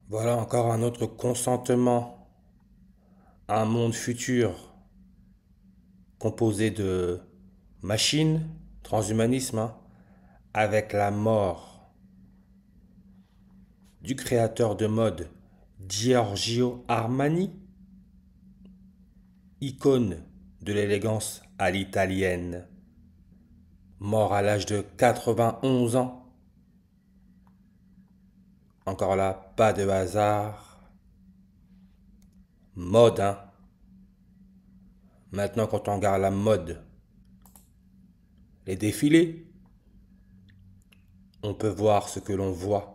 Voilà encore un autre consentement, un monde futur composé de machines, transhumanisme, hein, avec la mort du créateur de mode Giorgio Armani, icône de l'élégance à l'italienne, mort à l'âge de 91 ans. Encore là, pas de hasard. Mode, hein. Maintenant, quand on regarde la mode, les défilés, on peut voir ce que l'on voit.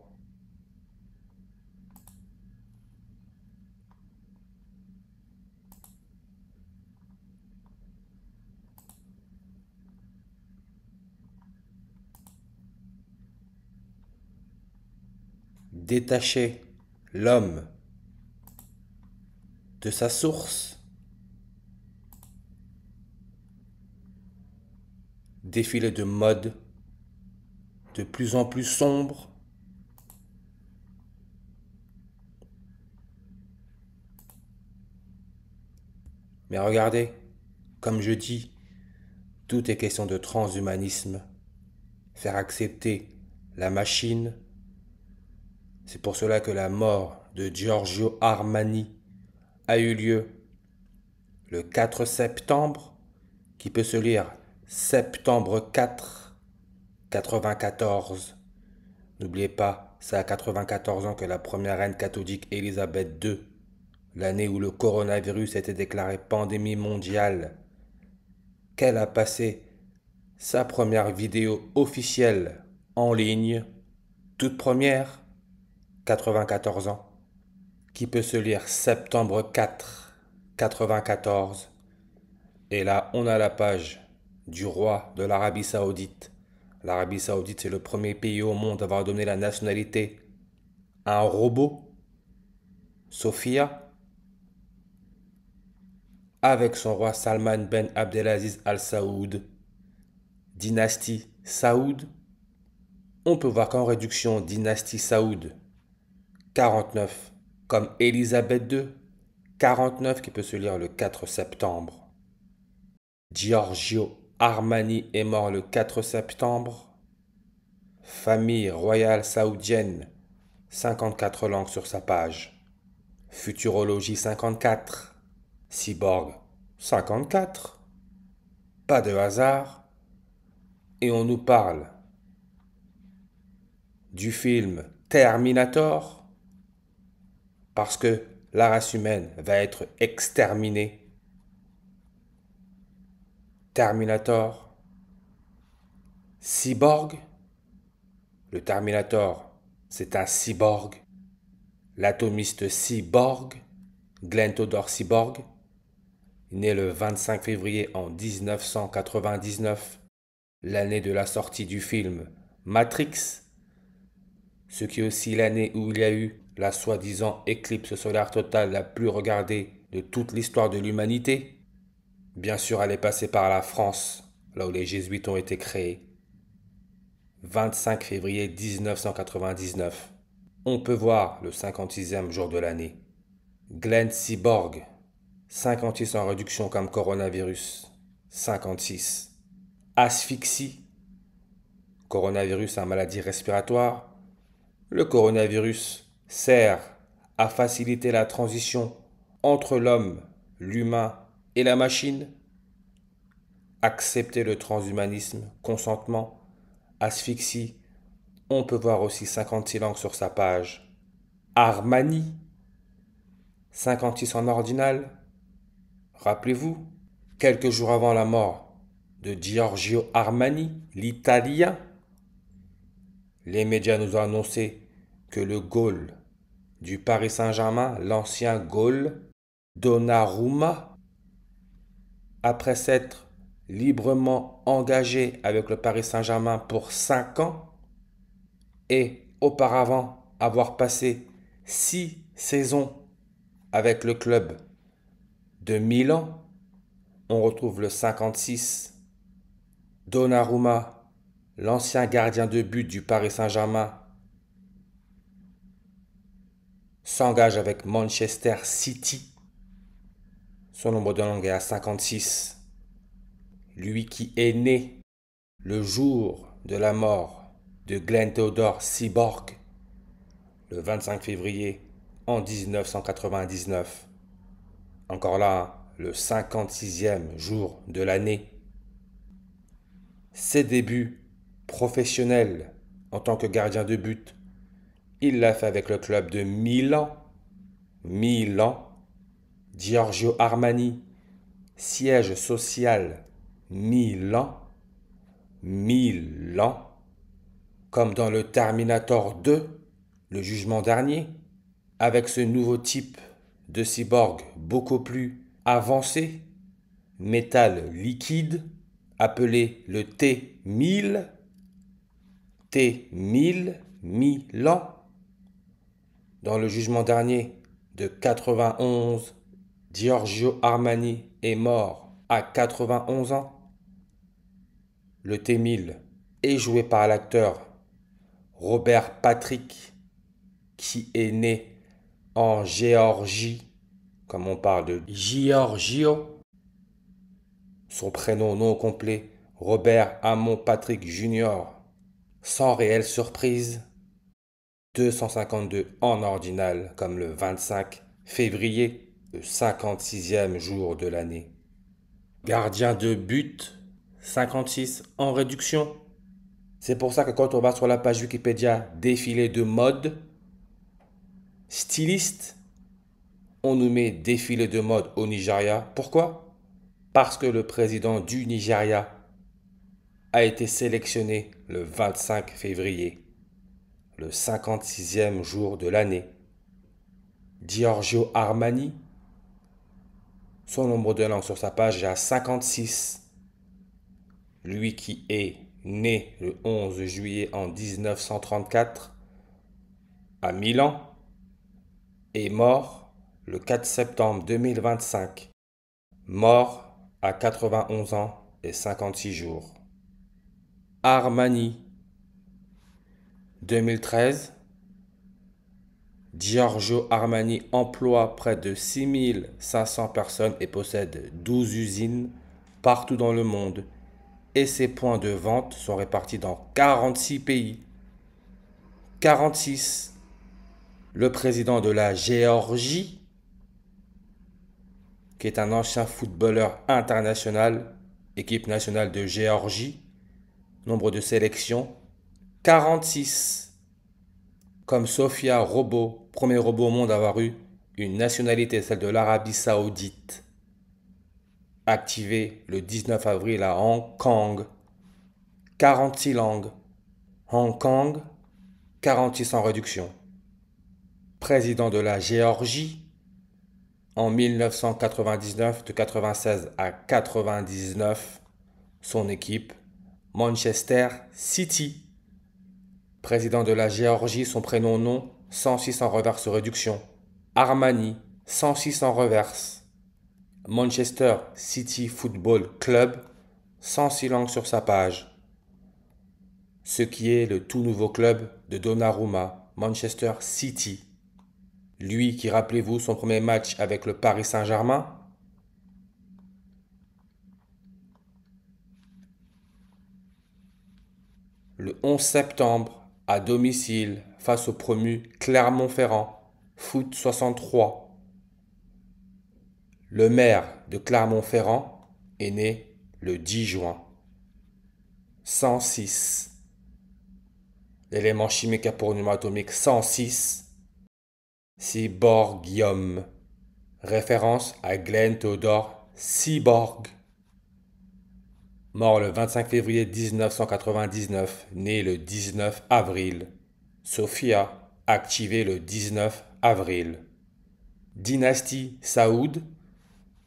Détacher l'homme de sa source, défilé de mode de plus en plus sombre. Mais regardez, comme je dis, tout est question de transhumanisme. Faire accepter la machine. C'est pour cela que la mort de Giorgio Armani a eu lieu le 4 septembre, qui peut se lire septembre 4, 94. N'oubliez pas, c'est à 94 ans que la première reine catholique Élisabeth II, l'année où le coronavirus était déclaré pandémie mondiale, qu'elle a passé sa première vidéo officielle en ligne, toute première, 94 ans, qui peut se lire septembre 4, 94. Et là, on a la page du roi de l'Arabie Saoudite. L'Arabie Saoudite, c'est le premier pays au monde à avoir donné la nationalité à un robot, Sophia, avec son roi Salman Ben Abdelaziz Al Saoud, dynastie Saoud. On peut voir qu'en réduction, dynastie Saoud, 49, comme Élisabeth II, 49 qui peut se lire le 4 septembre. Giorgio Armani est mort le 4 septembre. Famille royale saoudienne, 54 langues sur sa page. Futurologie 54. Cyborg 54. Pas de hasard. Et on nous parle du film Terminator parce que la race humaine va être exterminée. Terminator. Cyborg. Le Terminator, c'est un cyborg. L'atomiste cyborg, Glenn Todor Cyborg, né le 25 février en 1999, l'année de la sortie du film Matrix, ce qui est aussi l'année où il y a eu la soi-disant éclipse solaire totale la plus regardée de toute l'histoire de l'humanité. Bien sûr, elle est passée par la France, là où les jésuites ont été créés. 25 février 1999. On peut voir le 56e jour de l'année. Glenn Cyborg, 56 en réduction comme coronavirus. 56. Asphyxie, coronavirus en maladie respiratoire. Le coronavirus sert à faciliter la transition entre l'homme, l'humain et la machine. Accepter le transhumanisme, consentement, asphyxie. On peut voir aussi 56 langues sur sa page. Armani, 56 en ordinal. Rappelez-vous, quelques jours avant la mort de Giorgio Armani, l'Italien, les médias nous ont annoncé que le goal du Paris Saint-Germain, l'ancien goal Donnarumma, après s'être librement engagé avec le Paris Saint-Germain pour 5 ans et auparavant avoir passé 6 saisons avec le club de Milan, on retrouve le 56 Donnarumma, l'ancien gardien de but du Paris Saint-Germain, s'engage avec Manchester City. Son nombre de langues est à 56. Lui qui est né le jour de la mort de Glenn Theodore Seaborg, le 25 février en 1999. Encore là, le 56e jour de l'année. Ses débuts professionnels en tant que gardien de but, il l'a fait avec le club de Milan. Milan. Giorgio Armani, siège social Milan. Milan. Comme dans le Terminator 2, le jugement dernier, avec ce nouveau type de cyborg beaucoup plus avancé, métal liquide, appelé le T-1000, T-1000, Milan. Dans le jugement dernier de 91, Giorgio Armani est mort à 91 ans. Le T-1000 est joué par l'acteur Robert Patrick, qui est né en Géorgie, comme on parle de Giorgio. Son prénom non complet, Robert Hamon Patrick Jr., sans réelle surprise, 252 en ordinal, comme le 25 février, le 56e jour de l'année. Gardien de but, 56 en réduction. C'est pour ça que quand on va sur la page Wikipédia défilé de mode, styliste, on nous met défilé de mode au Nigeria. Pourquoi? Parce que le président du Nigeria a été sélectionné le 25 février, le 56e jour de l'année. Giorgio Armani, son nombre de langues sur sa page est à 56. Lui qui est né le 11 juillet en 1934 à Milan, est mort le 4 septembre 2025, mort à 91 ans et 56 jours. Armani, 2013, Giorgio Armani emploie près de 6500 personnes et possède 12 usines partout dans le monde. Et ses points de vente sont répartis dans 46 pays. 46. Le président de la Géorgie, qui est un ancien footballeur international, équipe nationale de Géorgie, nombre de sélections, 46. Comme Sofia Robot, premier robot au monde à avoir eu une nationalité, celle de l'Arabie Saoudite, activé le 19 avril à Hong Kong, 46 langues. Hong Kong, 46 en réduction. Président de la Géorgie, en 1999, de 96 à 99, son équipe, Manchester City. Président de la Géorgie, son prénom nom, 106 en reverse réduction. Armani, 106 en reverse. Manchester City Football Club, 106 langues sur sa page. Ce qui est le tout nouveau club de Donnarumma, Manchester City. Lui qui, rappelez-vous, son premier match avec le Paris Saint-Germain, le 11 septembre, à domicile, face au promu Clermont-Ferrand, foot 63. Le maire de Clermont-Ferrand est né le 10 juin. 106. L'élément chimique a pour numéro atomique 106. Cyborgium. Référence à Glenn Theodore Seaborg. Mort le 25 février 1999, né le 19 avril. Sofia, activé le 19 avril. Dynastie Saoud,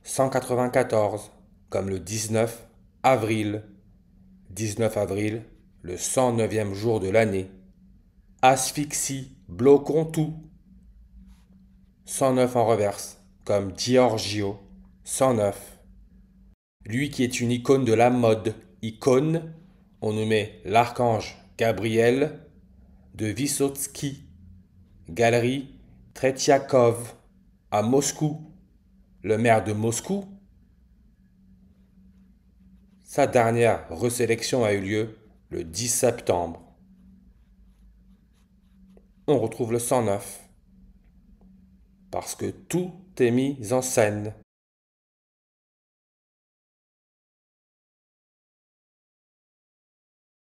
194, comme le 19 avril. 19 avril, le 109e jour de l'année. Asphyxie, bloquons tout. 109 en reverse, comme Giorgio, 109. Lui qui est une icône de la mode, icône, on nous met l'archange Gabriel de Vysotsky, galerie Tretiakov, à Moscou, le maire de Moscou. Sa dernière resélection a eu lieu le 10 septembre. On retrouve le 109, parce que tout est mis en scène.